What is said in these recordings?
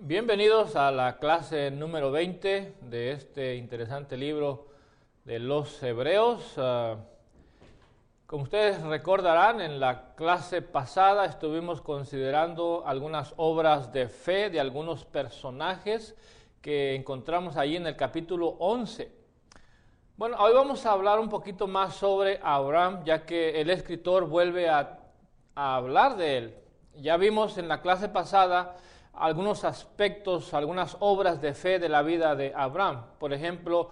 Bienvenidos a la clase número 20 de este interesante libro de los Hebreos. Como ustedes recordarán, en la clase pasada estuvimos considerando algunas obras de fe de algunos personajes que encontramos ahí en el capítulo 11. Bueno, hoy vamos a hablar un poquito más sobre Abraham, ya que el escritor vuelve a hablar de él. Ya vimos en la clase pasada algunos aspectos, algunas obras de fe de la vida de Abraham. Por ejemplo,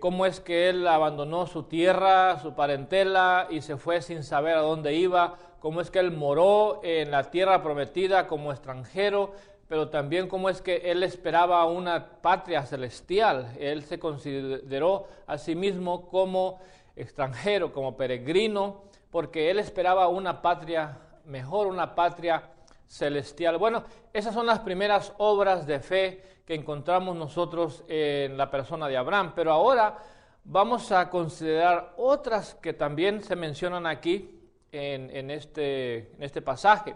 cómo es que él abandonó su tierra, su parentela y se fue sin saber a dónde iba, cómo es que él moró en la tierra prometida como extranjero, pero también cómo es que él esperaba una patria celestial. Él se consideró a sí mismo como extranjero, como peregrino, porque él esperaba una patria mejor, una patria celestial. Bueno, esas son las primeras obras de fe que encontramos nosotros en la persona de Abraham, pero ahora vamos a considerar otras que también se mencionan aquí en este pasaje.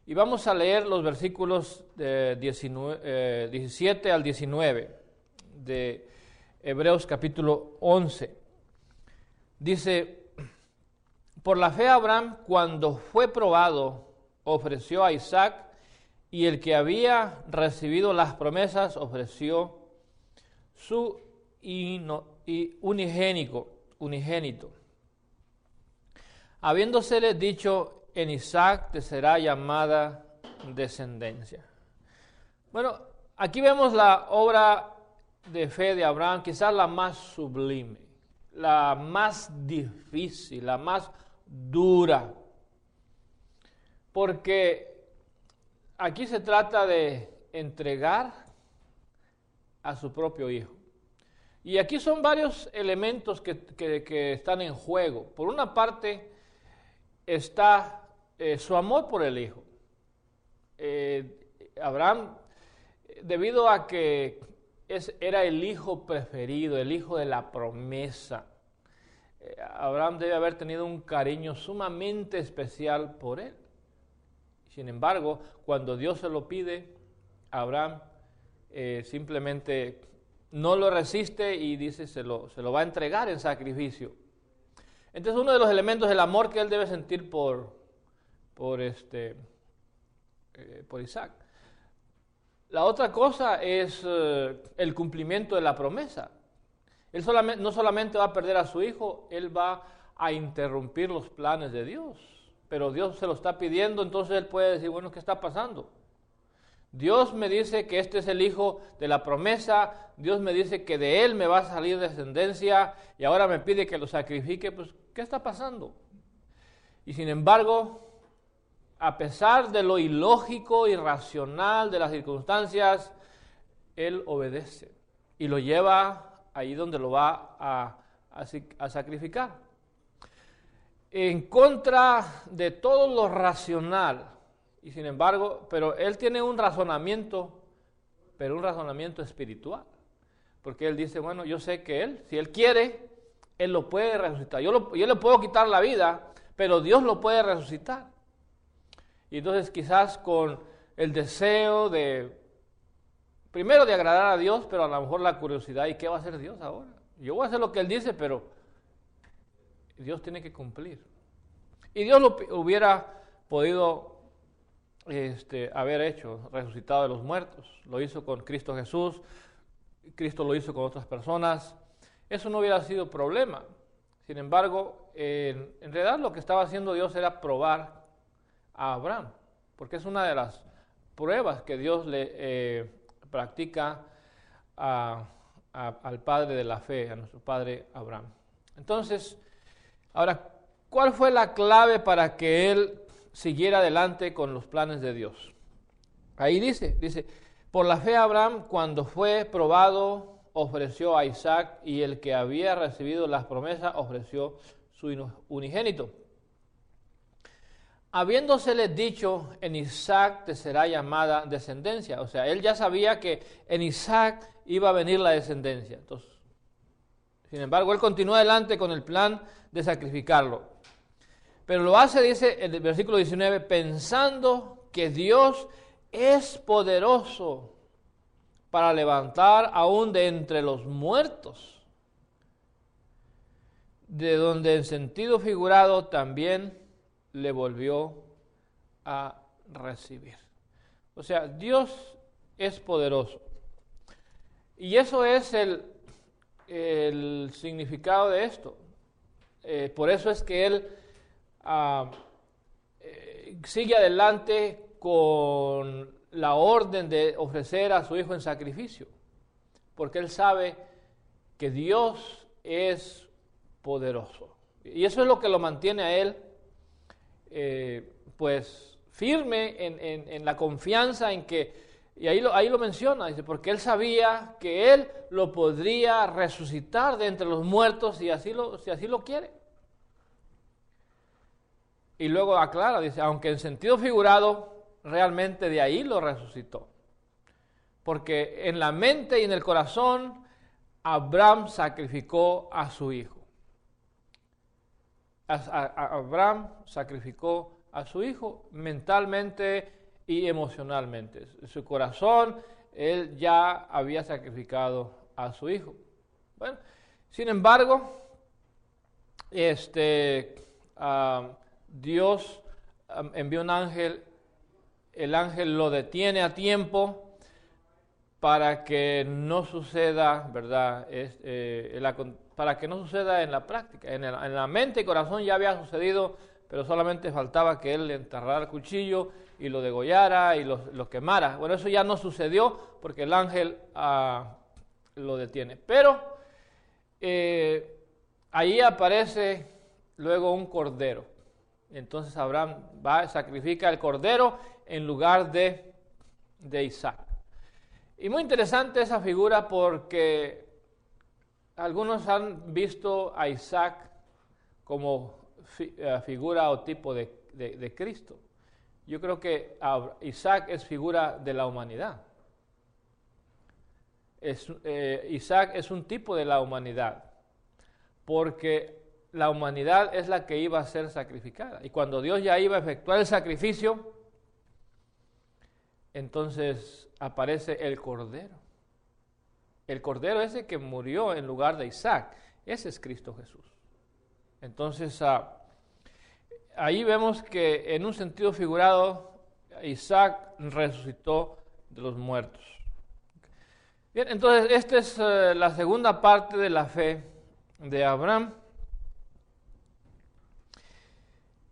Y vamos a leer los versículos 17 al 19 de Hebreos capítulo 11. Dice: por la fe Abraham, cuando fue probado, ofreció a Isaac, y el que había recibido las promesas ofreció su unigénito, habiéndosele dicho: en Isaac te será llamada descendencia. Bueno, aquí vemos la obra de fe de Abraham, quizás la más sublime, la más difícil, la más dura, porque aquí se trata de entregar a su propio hijo. Y aquí son varios elementos que están en juego. Por una parte está su amor por el hijo. Abraham, debido a que era el hijo preferido, el hijo de la promesa, Abraham debe haber tenido un cariño sumamente especial por él. Sin embargo, cuando Dios se lo pide, Abraham simplemente no lo resiste y dice se lo va a entregar en sacrificio. Entonces, uno de los elementos del amor que él debe sentir por Isaac. La otra cosa es el cumplimiento de la promesa. Él no solamente va a perder a su hijo, él va a interrumpir los planes de Dios. Pero Dios se lo está pidiendo, entonces él puede decir: bueno, ¿qué está pasando? Dios me dice que este es el hijo de la promesa, Dios me dice que de él me va a salir descendencia y ahora me pide que lo sacrifique. Pues, ¿qué está pasando? Y sin embargo, a pesar de lo ilógico, irracional de las circunstancias, él obedece y lo lleva ahí donde lo va a sacrificar. En contra de todo lo racional, y sin embargo, pero él tiene un razonamiento, pero un razonamiento espiritual, porque él dice: bueno, yo sé que él, si él quiere, él lo puede resucitar. Yo le puedo quitar la vida, pero Dios lo puede resucitar. Y entonces, quizás con el deseo primero de agradar a Dios, pero a lo mejor la curiosidad: ¿y qué va a hacer Dios ahora? Yo voy a hacer lo que él dice, pero Dios tiene que cumplir. Y Dios lo hubiera podido haber hecho, resucitado de los muertos. Lo hizo con Cristo Jesús, Cristo lo hizo con otras personas. Eso no hubiera sido problema. Sin embargo, en realidad lo que estaba haciendo Dios era probar a Abraham, porque es una de las pruebas que Dios le practica al padre de la fe, a nuestro padre Abraham. Entonces, ahora, ¿cuál fue la clave para que él siguiera adelante con los planes de Dios? Ahí dice, por la fe Abraham, cuando fue probado, ofreció a Isaac, y el que había recibido las promesas ofreció su unigénito. Habiéndosele dicho: en Isaac te será llamada descendencia. O sea, él ya sabía que en Isaac iba a venir la descendencia. Entonces, sin embargo, él continúa adelante con el plan de sacrificarlo. Pero lo hace, dice en el versículo 19, pensando que Dios es poderoso para levantar aún de entre los muertos, de donde en sentido figurado también le volvió a recibir. O sea, Dios es poderoso. Y eso es el significado de esto. Por eso es que Él sigue adelante con la orden de ofrecer a su Hijo en sacrificio, porque Él sabe que Dios es poderoso. Y eso es lo que lo mantiene a Él, pues, firme en la confianza en que, y ahí lo menciona, dice, porque Él sabía que Él lo podría resucitar de entre los muertos si así lo quiere. Y luego aclara, dice, aunque en sentido figurado, realmente de ahí lo resucitó. Porque en la mente y en el corazón, Abraham sacrificó a su hijo. Abraham sacrificó a su hijo mentalmente y emocionalmente. En su corazón, él ya había sacrificado a su hijo. Bueno, sin embargo, Dios envió un ángel, el ángel lo detiene a tiempo para que no suceda, ¿verdad? Para que no suceda en la práctica. En la mente y corazón ya había sucedido, pero solamente faltaba que él le enterrara el cuchillo y lo degollara y lo quemara. Bueno, eso ya no sucedió porque el ángel lo detiene. Pero ahí aparece luego un cordero. Entonces Abraham va y sacrifica el cordero en lugar de Isaac. Y muy interesante esa figura porque algunos han visto a Isaac como figura o tipo de Cristo. Yo creo que Isaac es figura de la humanidad. Isaac es un tipo de la humanidad, porque la humanidad es la que iba a ser sacrificada. Y cuando Dios ya iba a efectuar el sacrificio, entonces aparece el cordero. El cordero ese que murió en lugar de Isaac, ese es Cristo Jesús. Entonces, ahí vemos que en un sentido figurado, Isaac resucitó de los muertos. Bien, entonces esta es la segunda parte de la fe de Abraham.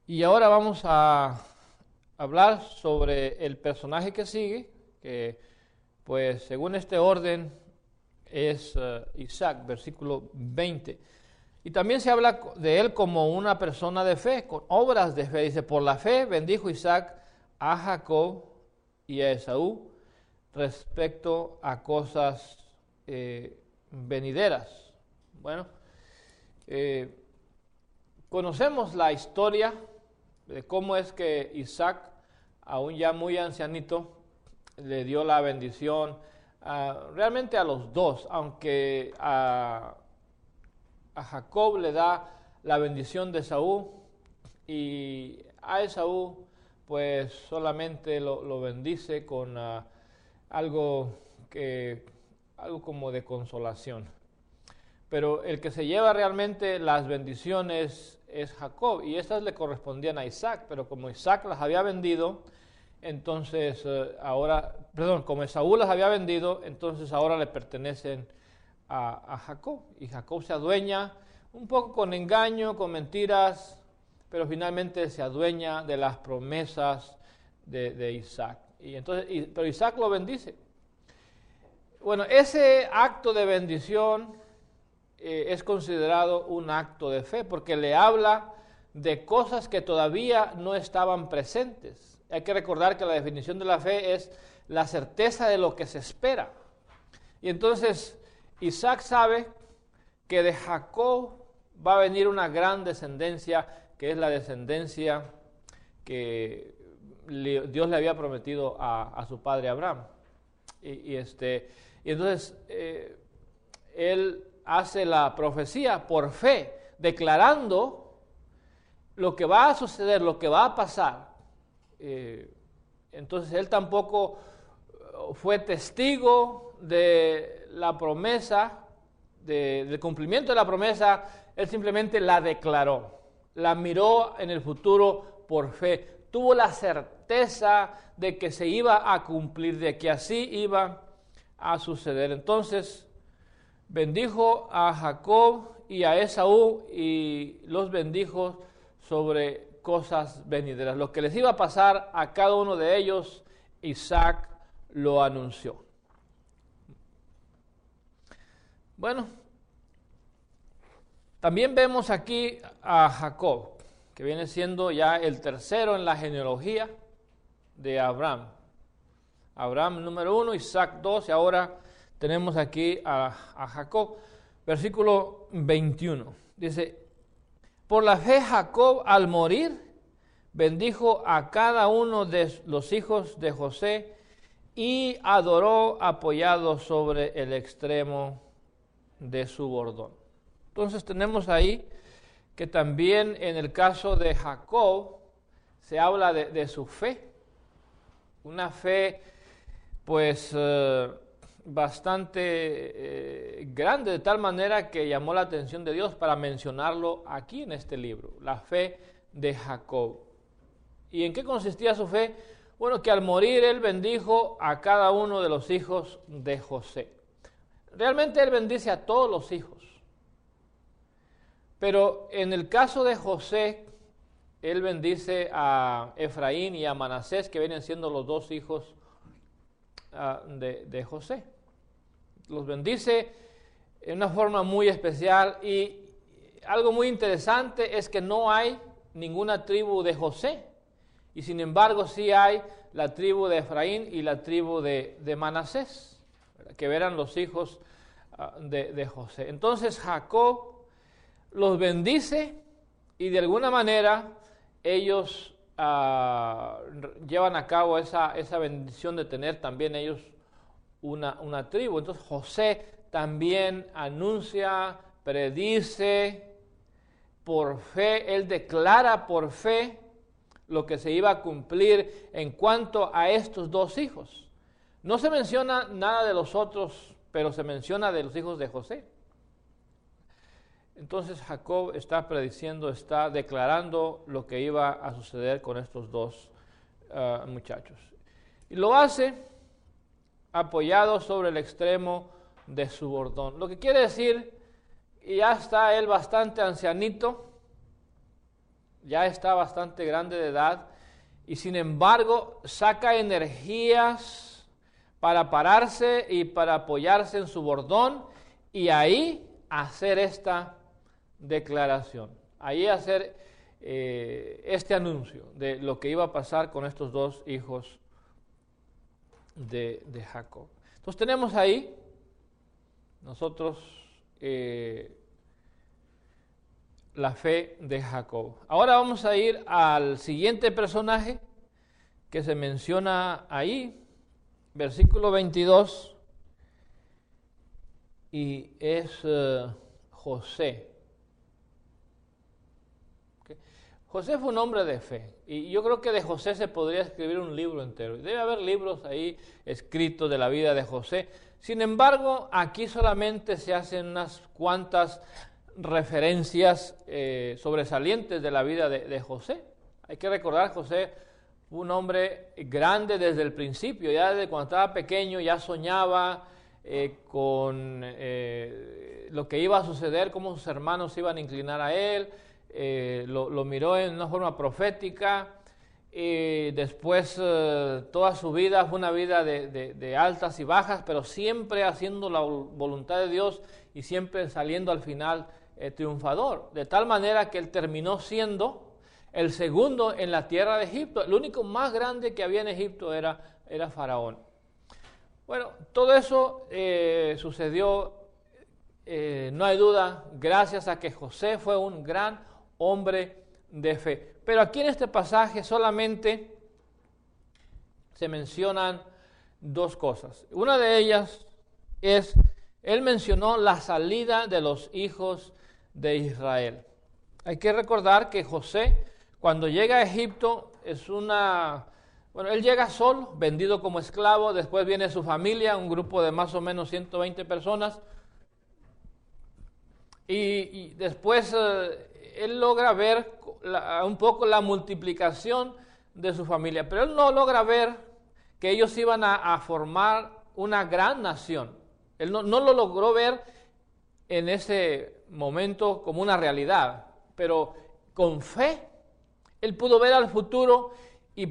Y ahora vamos a hablar sobre el personaje que sigue, que pues según este orden es Isaac, versículo 20. Y también se habla de él como una persona de fe, con obras de fe. Dice, por la fe bendijo Isaac a Jacob y a Esaú respecto a cosas venideras. Bueno, conocemos la historia de cómo es que Isaac, aún ya muy ancianito, le dio la bendición realmente a los dos, aunque a Jacob le da la bendición de Esaú y a Esaú pues solamente lo bendice con algo como de consolación. Pero el que se lleva realmente las bendiciones es Jacob, y estas le correspondían a Isaac, pero como Isaac las había vendido, entonces como Esaú las había vendido, entonces ahora le pertenecen a Jacob, y Jacob se adueña un poco con engaño, con mentiras, pero finalmente se adueña de las promesas de Isaac. Pero Isaac lo bendice. Bueno, ese acto de bendición es considerado un acto de fe, porque le habla de cosas que todavía no estaban presentes. Hay que recordar que la definición de la fe es la certeza de lo que se espera. Y entonces Isaac sabe que de Jacob va a venir una gran descendencia, que es la descendencia que Dios le había prometido a su padre Abraham. Y entonces él hace la profecía por fe, declarando lo que va a suceder, lo que va a pasar. Entonces él tampoco fue testigo de la promesa, del cumplimiento de la promesa. Él simplemente la declaró, la miró en el futuro por fe, tuvo la certeza de que se iba a cumplir, de que así iba a suceder. Entonces bendijo a Jacob y a Esaú y los bendijo sobre cosas venideras. Lo que les iba a pasar a cada uno de ellos, Isaac lo anunció. Bueno, también vemos aquí a Jacob, que viene siendo ya el tercero en la genealogía de Abraham. Abraham número 1, Isaac 2, y ahora tenemos aquí a Jacob. Versículo 21, dice: por la fe Jacob al morir bendijo a cada uno de los hijos de José y adoró apoyado sobre el extremo de su bordón. Entonces tenemos ahí que también en el caso de Jacob se habla de su fe, una fe pues bastante grande, de tal manera que llamó la atención de Dios para mencionarlo aquí en este libro, la fe de Jacob. ¿Y en qué consistía su fe? Bueno, que al morir él bendijo a cada uno de los hijos de José. Realmente él bendice a todos los hijos, pero en el caso de José, él bendice a Efraín y a Manasés, que vienen siendo los dos hijos de José. Los bendice en una forma muy especial, y algo muy interesante es que no hay ninguna tribu de José, y sin embargo sí hay la tribu de Efraín y la tribu de Manasés, que eran los hijos de José. Entonces Jacob los bendice y de alguna manera ellos llevan a cabo esa bendición de tener también ellos una tribu. Entonces José también anuncia, predice por fe, él declara por fe lo que se iba a cumplir en cuanto a estos dos hijos. No se menciona nada de los otros, pero se menciona de los hijos de José. Entonces Jacob está prediciendo, está declarando lo que iba a suceder con estos dos muchachos. Y lo hace apoyado sobre el extremo de su bordón. Lo que quiere decir, ya está él bastante ancianito, ya está bastante grande de edad, y sin embargo saca energías para pararse y para apoyarse en su bordón y ahí hacer esta declaración, ahí hacer este anuncio de lo que iba a pasar con estos dos hijos de Jacob. Entonces tenemos ahí nosotros la fe de Jacob. Ahora vamos a ir al siguiente personaje que se menciona ahí, versículo 22, y es José. ¿Okay? José fue un hombre de fe, y yo creo que de José se podría escribir un libro entero. Debe haber libros ahí escritos de la vida de José. Sin embargo, aquí solamente se hacen unas cuantas referencias sobresalientes de la vida de José. Hay que recordar, José fue un hombre grande desde el principio, ya desde cuando estaba pequeño ya soñaba con lo que iba a suceder, cómo sus hermanos se iban a inclinar a él, lo miró en una forma profética, y después toda su vida fue una vida de altas y bajas, pero siempre haciendo la voluntad de Dios y siempre saliendo al final triunfador, de tal manera que él terminó siendo el segundo en la tierra de Egipto. El único más grande que había en Egipto era Faraón. Bueno, todo eso sucedió, no hay duda, gracias a que José fue un gran hombre de fe. Pero aquí en este pasaje solamente se mencionan dos cosas. Una de ellas es, él mencionó la salida de los hijos de Israel. Hay que recordar que José, cuando llega a Egipto, es una Bueno, él llega solo, vendido como esclavo, después viene su familia, un grupo de más o menos 120 personas, y después él logra ver un poco la multiplicación de su familia, pero él no logra ver que ellos iban a formar una gran nación. Él no lo logró ver en ese momento como una realidad, pero con fe él pudo ver al futuro y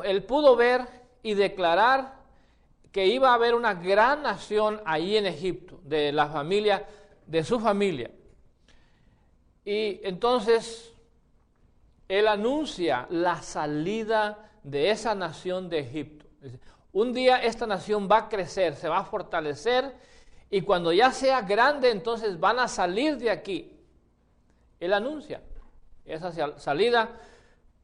él pudo ver y declarar que iba a haber una gran nación ahí en Egipto, de la familia, de su familia. Y entonces él anuncia la salida de esa nación de Egipto. Un día esta nación va a crecer, se va a fortalecer, y cuando ya sea grande, entonces van a salir de aquí. Él anuncia esa salida,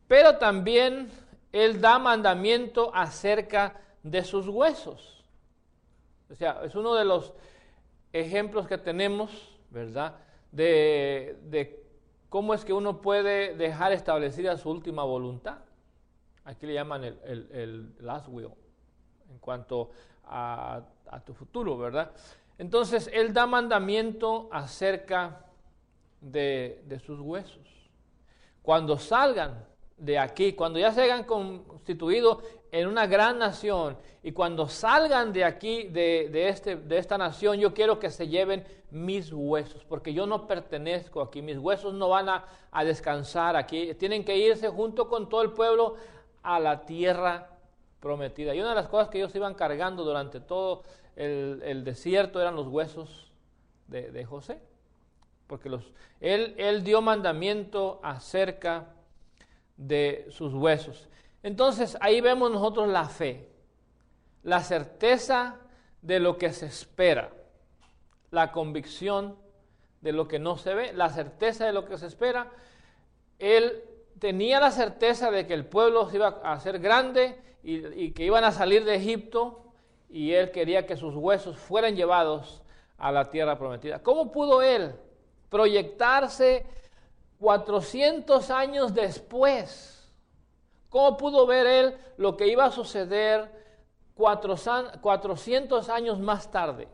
pero también él da mandamiento acerca de sus huesos. O sea, es uno de los ejemplos que tenemos, ¿verdad?, de cómo es que uno puede dejar establecida su última voluntad. Aquí le llaman el last will, en cuanto a tu futuro, ¿verdad? Entonces, él da mandamiento acerca de sus huesos. Cuando salgan de aquí, cuando ya se hayan constituido en una gran nación, y cuando salgan de aquí, de esta nación, yo quiero que se lleven mis huesos, porque yo no pertenezco aquí, mis huesos no van a descansar aquí, tienen que irse junto con todo el pueblo a la tierra prometida. Y una de las cosas que ellos iban cargando durante todo el desierto eran los huesos de José, porque él dio mandamiento acerca de sus huesos. Entonces ahí vemos nosotros la fe, la certeza de lo que se espera, la convicción de lo que no se ve, la certeza de lo que se espera. Él tenía la certeza de que el pueblo se iba a hacer grande y que iban a salir de Egipto, y él quería que sus huesos fueran llevados a la tierra prometida. ¿Cómo pudo él proyectarse 400 años después? ¿Cómo pudo ver él lo que iba a suceder 400 años más tarde?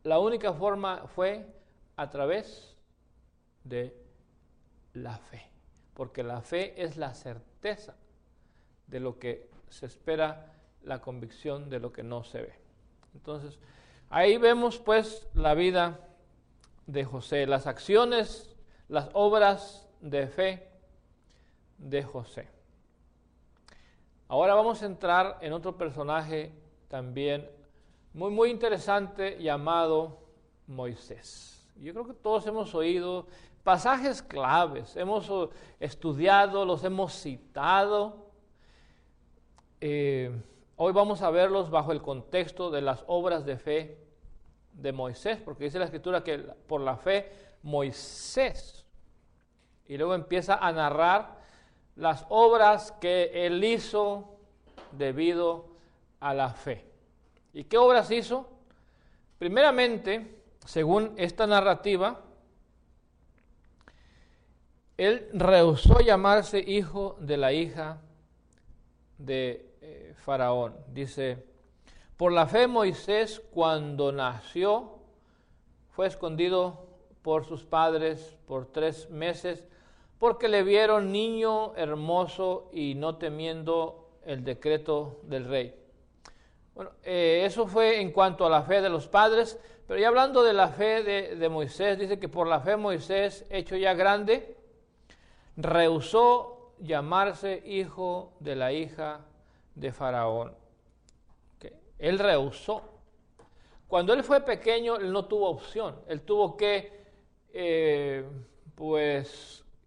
La única forma fue a través de la fe, porque la fe es la certeza de lo que se espera, la convicción de lo que no se ve. Entonces, ahí vemos pues la vida de José, las acciones, las obras de fe de José. Ahora vamos a entrar en otro personaje también muy interesante, llamado Moisés. Yo creo que todos hemos oído pasajes claves, hemos estudiado, los hemos citado. Hoy vamos a verlos bajo el contexto de las obras de fe de Moisés, porque dice la Escritura que por la fe Moisés, y luego empieza a narrar las obras que él hizo debido a la fe. ¿Y qué obras hizo? Primeramente, según esta narrativa, él rehusó llamarse hijo de la hija de Faraón. Dice, por la fe Moisés, cuando nació, fue escondido por sus padres por 3 meses, porque le vieron niño hermoso y no temiendo el decreto del rey. Bueno, eso fue en cuanto a la fe de los padres, pero ya hablando de la fe de Moisés, dice que por la fe Moisés, hecho ya grande, rehusó llamarse hijo de la hija de Faraón. Él rehusó. Cuando él fue pequeño, él no tuvo opción. Él tuvo que,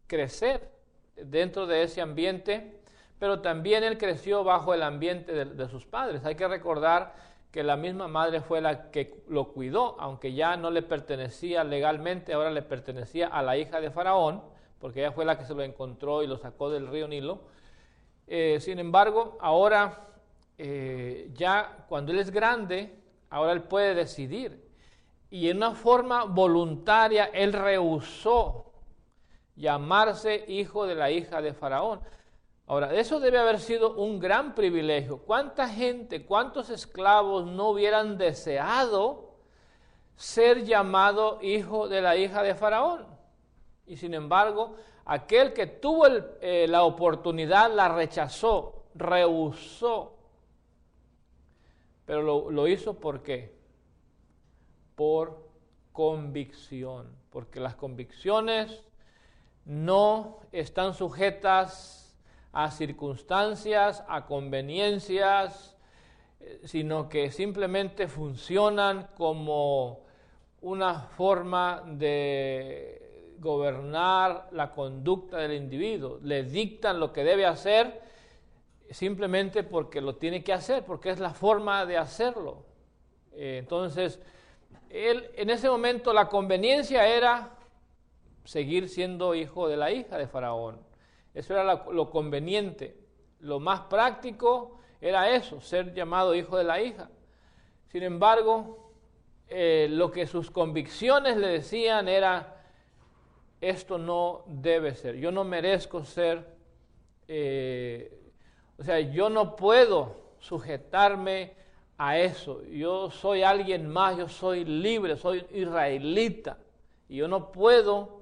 crecer dentro de ese ambiente, pero también él creció bajo el ambiente de sus padres. Hay que recordar que la misma madre fue la que lo cuidó, aunque ya no le pertenecía legalmente, ahora le pertenecía a la hija de Faraón, porque ella fue la que se lo encontró y lo sacó del río Nilo. Sin embargo, ahora ya cuando él es grande, ahora él puede decidir. Y en una forma voluntaria, él rehusó llamarse hijo de la hija de Faraón. Ahora, eso debe haber sido un gran privilegio. ¿Cuánta gente, cuántos esclavos no hubieran deseado ser llamado hijo de la hija de Faraón? Y sin embargo, aquel que tuvo la oportunidad la rechazó, rehusó. Pero lo hizo ¿por qué? Por convicción. Porque las convicciones no están sujetas a circunstancias, a conveniencias, sino que simplemente funcionan como una forma de gobernar la conducta del individuo. Le dictan lo que debe hacer simplemente porque lo tiene que hacer, porque es la forma de hacerlo. Entonces, él, en ese momento la conveniencia era seguir siendo hijo de la hija de Faraón. Eso era lo conveniente. Lo más práctico era eso, ser llamado hijo de la hija. Sin embargo, lo que sus convicciones le decían era, esto no debe ser, yo no merezco ser, yo no puedo sujetarme a eso. Yo soy alguien más, yo soy libre, soy israelita, y yo no puedo,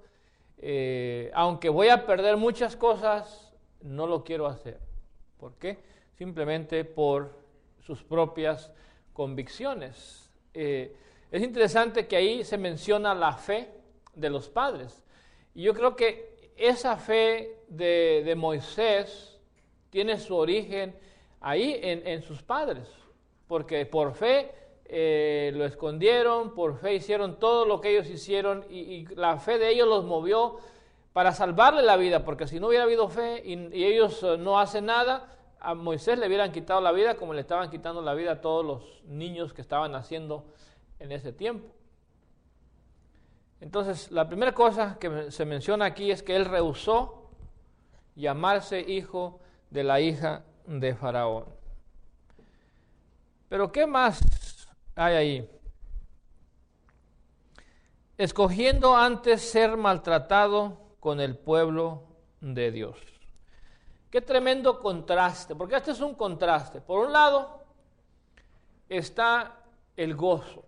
aunque voy a perder muchas cosas, no lo quiero hacer. ¿Por qué? Simplemente por sus propias convicciones. Es interesante que ahí se menciona la fe de los padres. Y yo creo que esa fe de Moisés tiene su origen ahí en sus padres. Porque por fe lo escondieron, por fe hicieron todo lo que ellos hicieron y la fe de ellos los movió para salvarle la vida, porque si no hubiera habido fe y ellos no hacen nada, a Moisés le hubieran quitado la vida como le estaban quitando la vida a todos los niños que estaban naciendo en ese tiempo. Entonces, la primera cosa que se menciona aquí es que él rehusó llamarse hijo de la hija de Faraón. Pero ¿qué más hay ahí? Escogiendo antes ser maltratado con el pueblo de Dios. Qué tremendo contraste, porque este es un contraste. Por un lado está el gozo,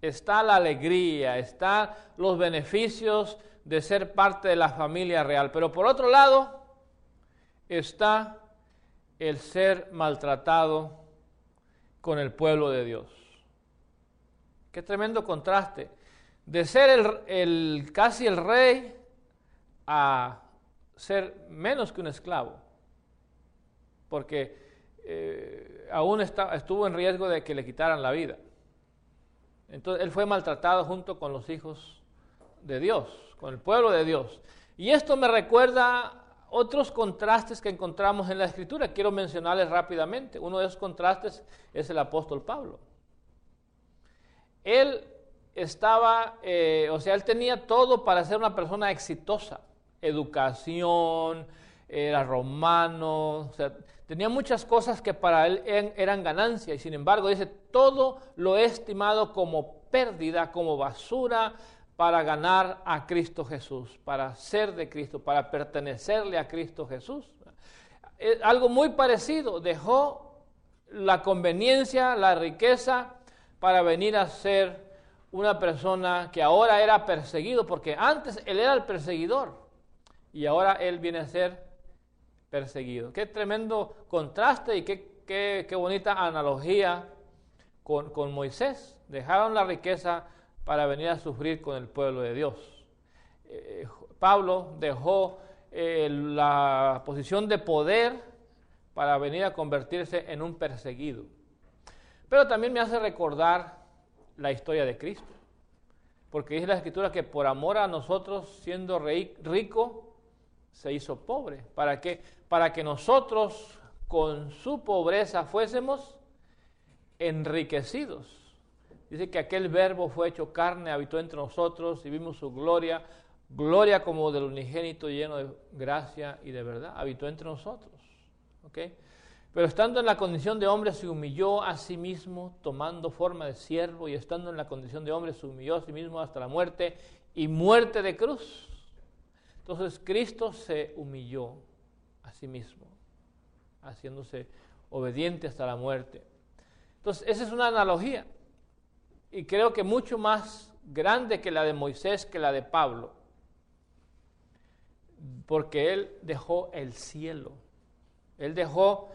está la alegría, están los beneficios de ser parte de la familia real, pero por otro lado está el ser maltratado con el pueblo de Dios. Qué tremendo contraste, de ser casi el rey a ser menos que un esclavo, porque aún estuvo en riesgo de que le quitaran la vida. Entonces él fue maltratado junto con los hijos de Dios, con el pueblo de Dios. Y esto me recuerda otros contrastes que encontramos en la Escritura. Quiero mencionarles rápidamente. Uno de esos contrastes es el apóstol Pablo. Él él tenía todo para ser una persona exitosa. Educación, era romano, tenía muchas cosas que para él eran ganancia, y sin embargo dice, todo lo he estimado como pérdida, como basura, para ganar a Cristo Jesús, para ser de Cristo, para pertenecerle a Cristo Jesús. Algo muy parecido, dejó la conveniencia, la riqueza, para venir a ser una persona que ahora era perseguido, porque antes él era el perseguidor, y ahora él viene a ser perseguido. Qué tremendo contraste y qué bonita analogía con Moisés. Dejaron la riqueza para venir a sufrir con el pueblo de Dios. Pablo dejó la posición de poder para venir a convertirse en un perseguido. Pero también me hace recordar la historia de Cristo, porque dice la Escritura que por amor a nosotros, siendo rico, se hizo pobre. ¿Para qué? Para que nosotros con su pobreza fuésemos enriquecidos. Dice que aquel verbo fue hecho carne, habitó entre nosotros y vimos su gloria, gloria como del unigénito lleno de gracia y de verdad, habitó entre nosotros. ¿Okay? Pero estando en la condición de hombre se humilló a sí mismo, tomando forma de siervo, y estando en la condición de hombre se humilló a sí mismo hasta la muerte y muerte de cruz. Entonces Cristo se humilló a sí mismo, haciéndose obediente hasta la muerte. Entonces, esa es una analogía, y creo que mucho más grande que la de Moisés, que la de Pablo, porque él dejó el cielo. Él dejó,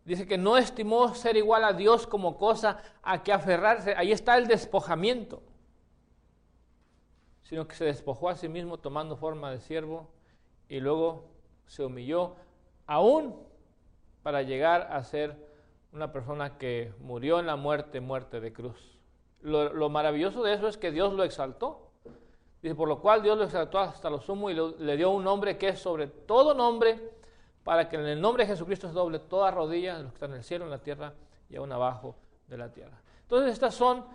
dice que no estimó ser igual a Dios como cosa a que aferrarse. Ahí está el despojamiento, sino que se despojó a sí mismo tomando forma de siervo y luego se humilló aún para llegar a ser una persona que murió en la muerte de cruz. Lo maravilloso de eso es que Dios lo exaltó. Dice, por lo cual Dios lo exaltó hasta lo sumo y le dio un nombre que es sobre todo nombre, para que en el nombre de Jesucristo se doble toda rodilla de los que están en el cielo, en la tierra y aún abajo de la tierra. Entonces estas son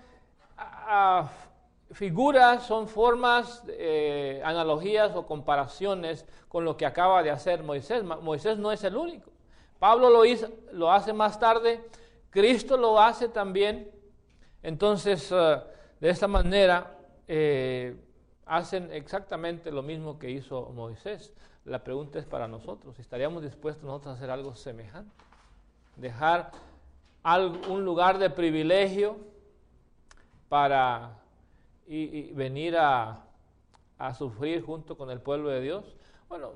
figuras, son formas, analogías o comparaciones con lo que acaba de hacer Moisés. Moisés no es el único. Pablo lo hace más tarde, Cristo lo hace también. Entonces, de esta manera, hacen exactamente lo mismo que hizo Moisés. La pregunta es para nosotros, ¿estaríamos dispuestos nosotros a hacer algo semejante? Dejar un lugar de privilegio para y venir a sufrir junto con el pueblo de Dios. Bueno,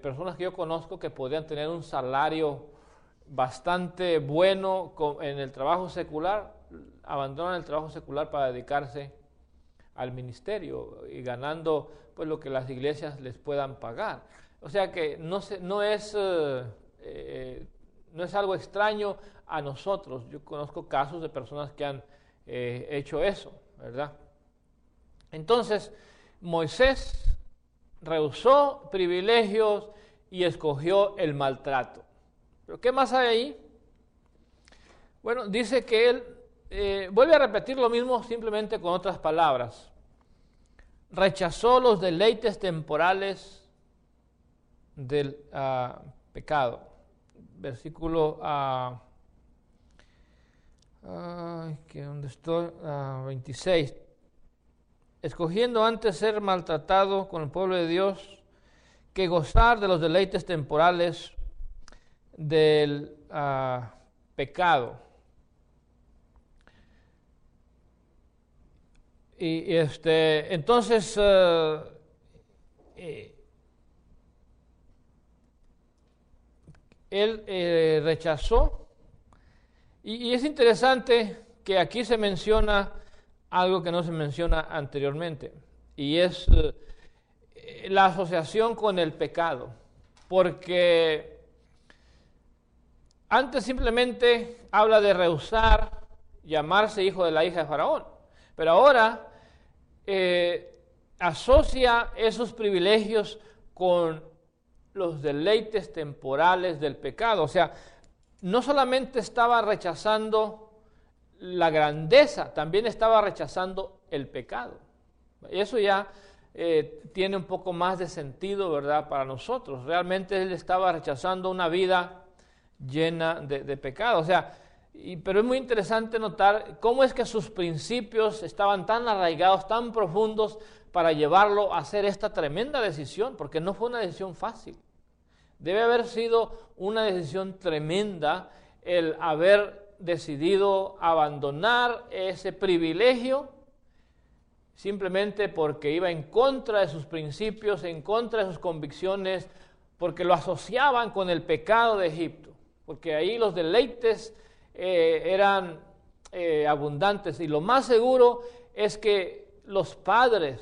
personas que yo conozco que podrían tener un salario bastante bueno en el trabajo secular, abandonan el trabajo secular para dedicarse al ministerio y ganando pues lo que las iglesias les puedan pagar. O sea que no es algo extraño a nosotros. Yo conozco casos de personas que han hecho eso, ¿verdad? Entonces, Moisés rehusó privilegios y escogió el maltrato. ¿Pero qué más hay ahí? Bueno, dice que él vuelve a repetir lo mismo simplemente con otras palabras. Rechazó los deleites temporales del pecado. Versículo ¿dónde estoy? 26. Escogiendo antes ser maltratado con el pueblo de Dios que gozar de los deleites temporales del pecado. Y entonces él rechazó, y es interesante que aquí se menciona algo que no se menciona anteriormente, y es la asociación con el pecado, porque antes simplemente habla de rehusar llamarse hijo de la hija de Faraón, pero ahora asocia esos privilegios con los deleites temporales del pecado. O sea, no solamente estaba rechazando la grandeza, también estaba rechazando el pecado. Eso ya tiene un poco más de sentido, ¿verdad?, para nosotros. Realmente él estaba rechazando una vida llena de pecado. O sea, pero es muy interesante notar cómo es que sus principios estaban tan arraigados, tan profundos, para llevarlo a hacer esta tremenda decisión, porque no fue una decisión fácil. Debe haber sido una decisión tremenda el haber decidido abandonar ese privilegio simplemente porque iba en contra de sus principios, en contra de sus convicciones, porque lo asociaban con el pecado de Egipto, porque ahí los deleites eran abundantes, y lo más seguro es que los padres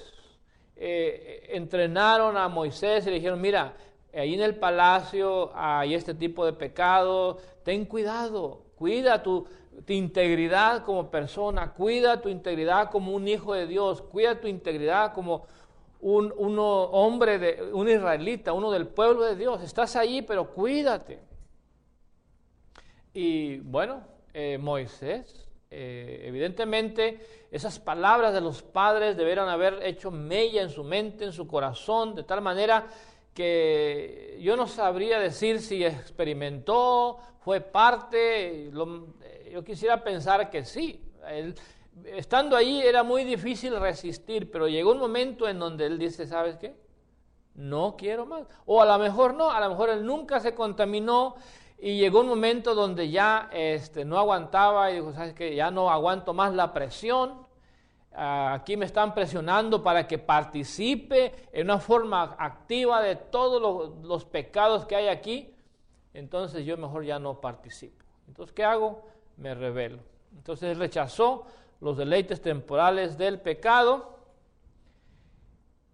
entrenaron a Moisés y le dijeron: mira, ahí en el palacio hay este tipo de pecado, ten cuidado, cuida tu integridad como persona, cuida tu integridad como un hijo de Dios, cuida tu integridad como un israelita, uno del pueblo de Dios. Estás allí, pero cuídate. Y bueno, Moisés, evidentemente esas palabras de los padres debieron haber hecho mella en su mente, en su corazón, de tal manera que yo no sabría decir si experimentó, fue parte. Yo quisiera pensar que sí. Estando ahí era muy difícil resistir, pero llegó un momento en donde él dice: ¿sabes qué? no quiero más. O a lo mejor no, a lo mejor él nunca se contaminó y llegó un momento donde ya no aguantaba y dijo, ¿sabes qué? Ya no aguanto más la presión. Aquí me están presionando para que participe en una forma activa de todos los pecados que hay aquí. Entonces yo mejor ya no participo. Entonces, ¿qué hago? Me rebelo. Entonces él rechazó los deleites temporales del pecado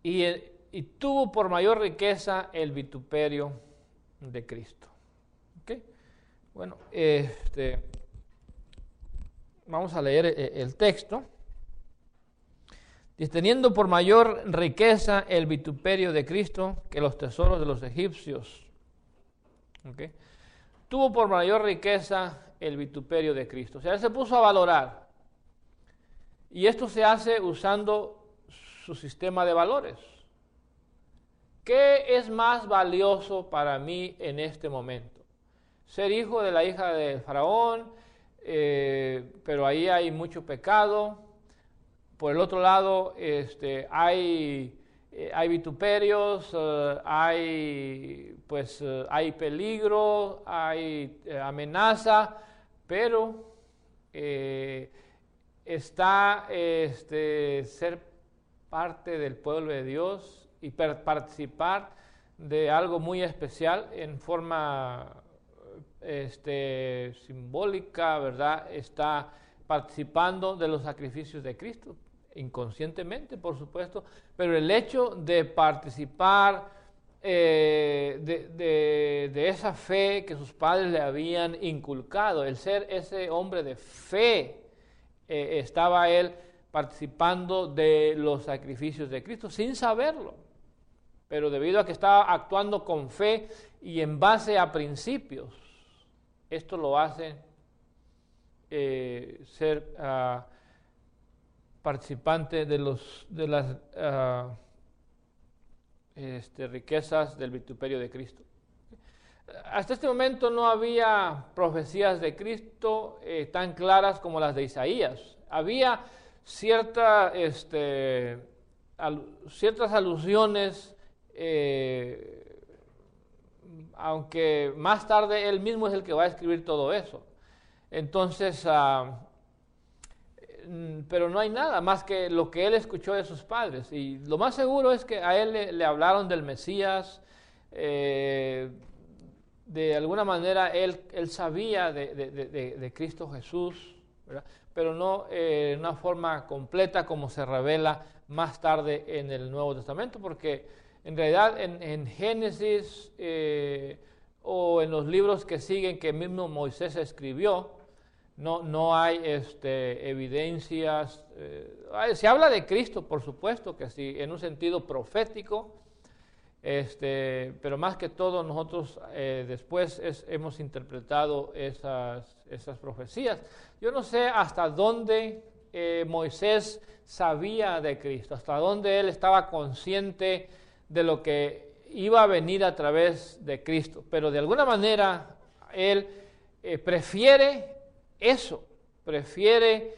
y tuvo por mayor riqueza el vituperio de Cristo. ¿Okay? Bueno, vamos a leer el texto. Dice, teniendo por mayor riqueza el vituperio de Cristo que los tesoros de los egipcios. ¿Okay? Tuvo por mayor riqueza el vituperio de Cristo. O sea, él se puso a valorar. Y esto se hace usando su sistema de valores. ¿Qué es más valioso para mí en este momento? Ser hijo de la hija del faraón, pero ahí hay mucho pecado. Por el otro lado, hay vituperios, hay peligro, hay amenaza, pero está ser parte del pueblo de Dios y participar de algo muy especial en forma simbólica, ¿verdad? Está participando de los sacrificios de Cristo, inconscientemente, por supuesto, pero el hecho de participar de esa fe que sus padres le habían inculcado, el ser ese hombre de fe, estaba él participando de los sacrificios de Cristo sin saberlo, pero debido a que estaba actuando con fe y en base a principios, esto lo hace ser participante de las riquezas del vituperio de Cristo. Hasta este momento no había profecías de Cristo tan claras como las de Isaías. Había ciertas alusiones, aunque más tarde él mismo es el que va a escribir todo eso. Entonces, pero no hay nada más que lo que él escuchó de sus padres. Y lo más seguro es que a él le hablaron del Mesías. De alguna manera él sabía de Cristo Jesús, ¿verdad? Pero no en una forma completa como se revela más tarde en el Nuevo Testamento, porque en realidad en Génesis o en los libros que siguen que mismo Moisés escribió, no hay evidencias. Se habla de Cristo, por supuesto que sí, en un sentido profético, pero más que todo nosotros después hemos interpretado esas profecías. Yo no sé hasta dónde Moisés sabía de Cristo, hasta dónde él estaba consciente de lo que iba a venir a través de Cristo, pero de alguna manera él prefiere eso, prefiere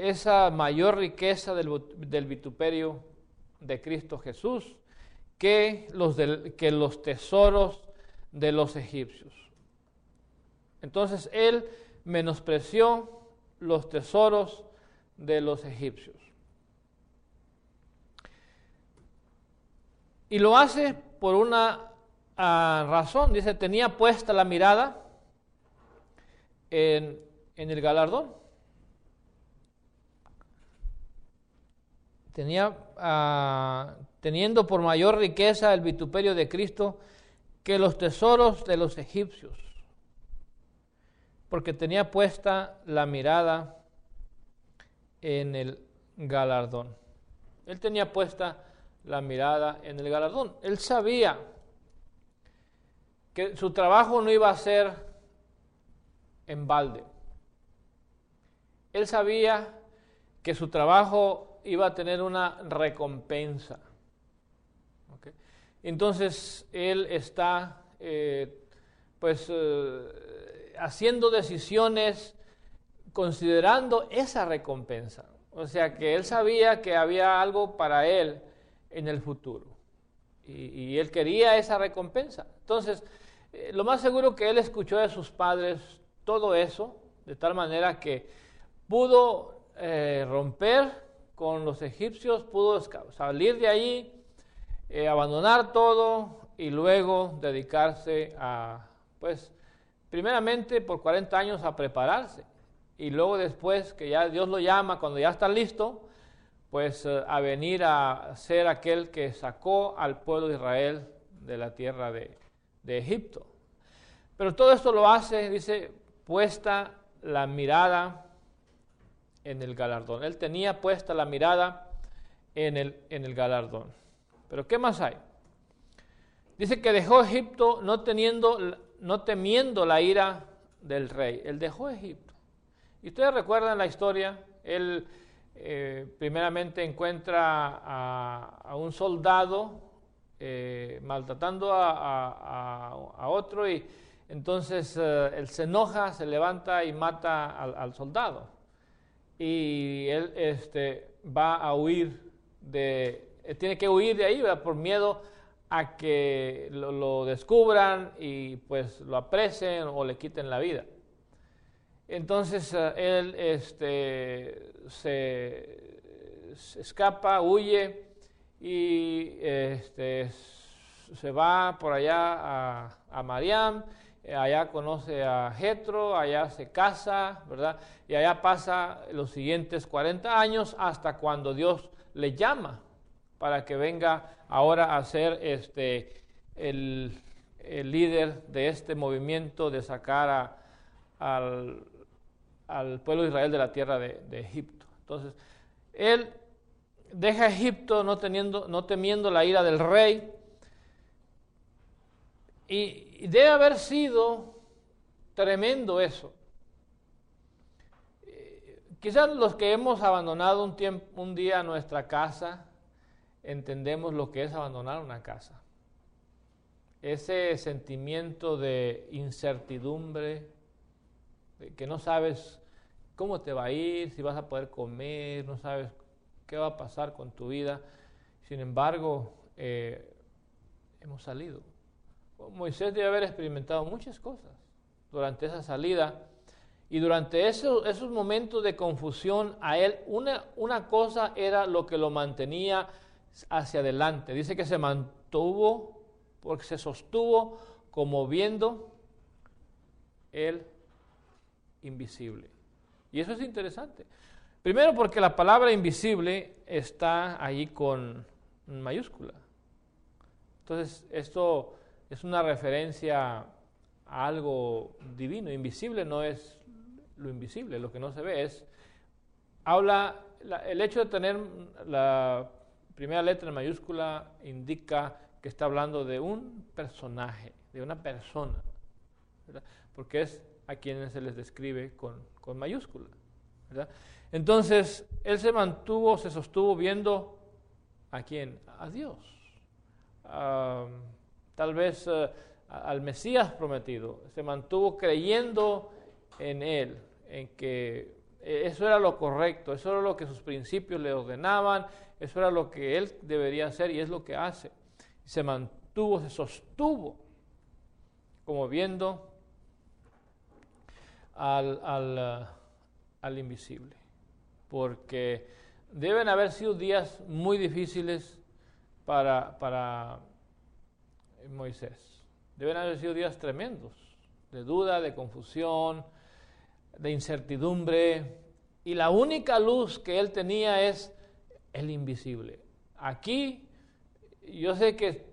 esa mayor riqueza del vituperio de Cristo Jesús que los tesoros de los egipcios. Entonces él menospreció los tesoros de los egipcios. Y lo hace por una razón. Dice, tenía puesta la mirada en el galardón. Teniendo por mayor riqueza el vituperio de Cristo que los tesoros de los egipcios, porque tenía puesta la mirada en el galardón. Él tenía puesta la mirada en el galardón. Él sabía que su trabajo no iba a ser en balde. Él sabía que su trabajo iba a tener una recompensa. ¿Okay? Entonces, él está haciendo decisiones considerando esa recompensa. O sea, que él sabía que había algo para él en el futuro. Y él quería esa recompensa. Entonces, lo más seguro que él escuchó de sus padres todo eso, de tal manera que pudo romper con los egipcios, pudo salir de allí, abandonar todo y luego dedicarse a, pues, primeramente por 40 años a prepararse y luego después que ya Dios lo llama, cuando ya está listo, pues a venir a ser aquel que sacó al pueblo de Israel de la tierra de Egipto. Pero todo esto lo hace, dice, puesta la mirada en el galardón. Él tenía puesta la mirada en el galardón. Pero ¿qué más hay? Dice que dejó Egipto no temiendo la ira del rey. Él dejó Egipto. Y ustedes recuerdan la historia, él primeramente encuentra a un soldado maltratando a otro y entonces él se enoja, se levanta y mata al soldado. Y él va a huir tiene que huir de ahí, ¿verdad? Por miedo a que lo descubran y pues lo apresen o le quiten la vida. Entonces él se escapa, huye y se va por allá a Madián, allá conoce a Jetro, allá se casa, ¿verdad? Y allá pasa los siguientes 40 años hasta cuando Dios le llama para que venga ahora a ser el líder de este movimiento de sacar al pueblo de Israel de la tierra de Egipto. Entonces, él deja Egipto no temiendo la ira del rey, y debe haber sido tremendo eso. Quizás los que hemos abandonado un día nuestra casa, entendemos lo que es abandonar una casa. Ese sentimiento de incertidumbre, de que no sabes cómo te va a ir, si vas a poder comer, no sabes qué va a pasar con tu vida. Sin embargo, hemos salido. Moisés debe haber experimentado muchas cosas durante esa salida. Y durante esos momentos de confusión, a él una cosa era lo que lo mantenía hacia adelante. Dice que se mantuvo, porque se sostuvo como viendo el invisible. Y eso es interesante. Primero porque la palabra invisible está ahí con mayúscula. Entonces esto es una referencia a algo divino. Invisible no es lo invisible, lo que no se ve el hecho de tener la primera letra en mayúscula indica que está hablando de un personaje, de una persona, ¿verdad? Porque es a quienes se les describe con mayúscula, ¿verdad? Entonces, él se sostuvo viendo ¿a quién? A Dios. Tal vez al Mesías prometido, se mantuvo creyendo en él, en que eso era lo correcto, eso era lo que sus principios le ordenaban, eso era lo que él debería hacer y es lo que hace. Se sostuvo, como viendo al invisible, porque deben haber sido días muy difíciles para Moisés. Deben haber sido días tremendos, de duda, de confusión, de incertidumbre, y la única luz que él tenía es el invisible. Aquí yo sé que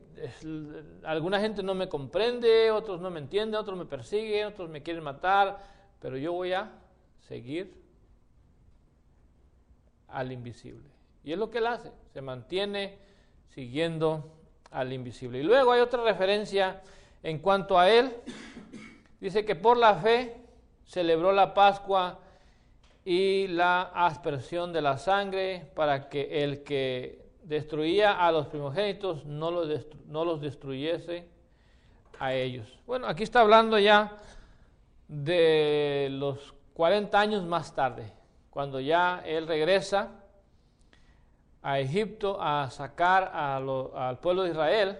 alguna gente no me comprende, otros no me entienden, otros me persiguen, otros me quieren matar, pero yo voy a seguir al invisible. Y es lo que él hace, se mantiene siguiendo al invisible. Y luego hay otra referencia en cuanto a él. Dice que por la fe celebró la Pascua y la aspersión de la sangre para que el que destruía a los primogénitos no los destruyese a ellos. Bueno, aquí está hablando ya de los 40 años más tarde, cuando ya él regresa a Egipto a sacar al pueblo de Israel,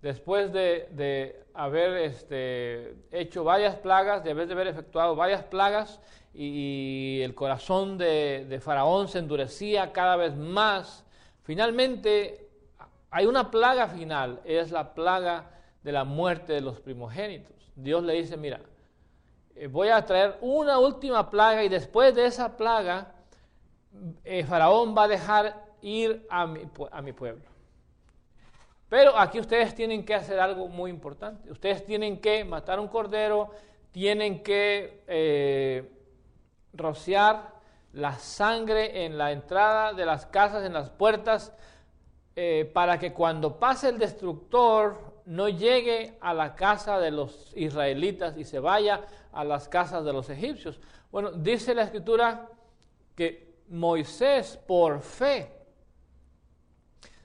después de haber hecho varias plagas, de haber efectuado varias plagas, y el corazón de Faraón se endurecía cada vez más, finalmente hay una plaga final, es la plaga de la muerte de los primogénitos. Dios le dice, mira, voy a traer una última plaga y después de esa plaga, Faraón va a dejar ir a mi pueblo. Pero aquí ustedes tienen que hacer algo muy importante. Ustedes tienen que matar un cordero, tienen que rociar la sangre en la entrada de las casas, en las puertas, para que cuando pase el destructor no llegue a la casa de los israelitas y se vaya a las casas de los egipcios. Bueno, dice la Escritura que Moisés, por fe,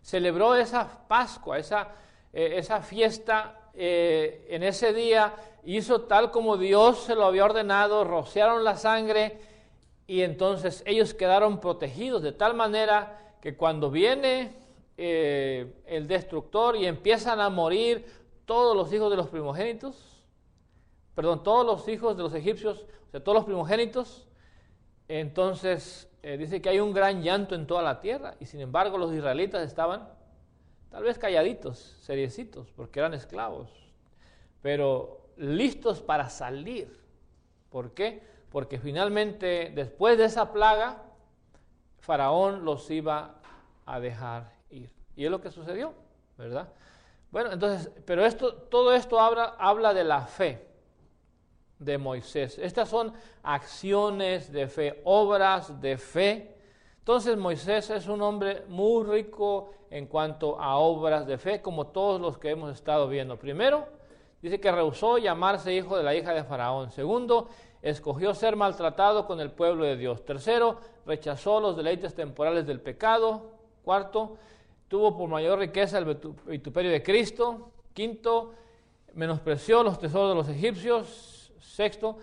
celebró esa Pascua, esa fiesta en ese día, hizo tal como Dios se lo había ordenado, rociaron la sangre y entonces ellos quedaron protegidos de tal manera que cuando viene el destructor y empiezan a morir todos los hijos de los primogénitos, todos los hijos de los egipcios, o sea, todos los primogénitos, entonces dice que hay un gran llanto en toda la tierra, y sin embargo los israelitas estaban tal vez calladitos, seriecitos, porque eran esclavos, pero listos para salir. ¿Por qué? Porque finalmente, después de esa plaga, Faraón los iba a dejar ir. Y es lo que sucedió, ¿verdad? Bueno, entonces, pero todo esto habla de la fe de Moisés. Estas son acciones de fe, obras de fe. Entonces Moisés es un hombre muy rico en cuanto a obras de fe, como todos los que hemos estado viendo. Primero, dice que rehusó llamarse hijo de la hija de Faraón. Segundo, escogió ser maltratado con el pueblo de Dios. Tercero, rechazó los deleites temporales del pecado. Cuarto, tuvo por mayor riqueza el vituperio de Cristo. Quinto, menospreció los tesoros de los egipcios. Sexto,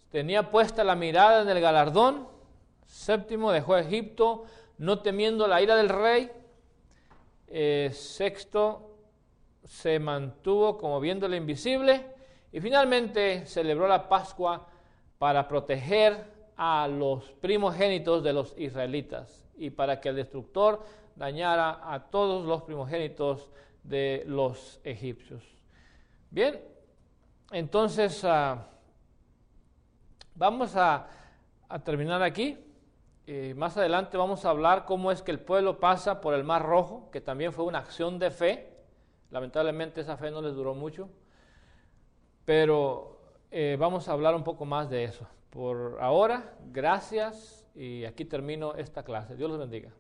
tenía puesta la mirada en el galardón. Séptimo, dejó a Egipto, no temiendo la ira del rey. Sexto, se mantuvo como viendo lo invisible. Y finalmente celebró la Pascua para proteger a los primogénitos de los israelitas y para que el destructor dañara a todos los primogénitos de los egipcios. Bien, entonces vamos a terminar aquí. Más adelante vamos a hablar cómo es que el pueblo pasa por el Mar Rojo, que también fue una acción de fe. Lamentablemente esa fe no les duró mucho, pero vamos a hablar un poco más de eso. Por ahora, gracias y aquí termino esta clase. Dios los bendiga.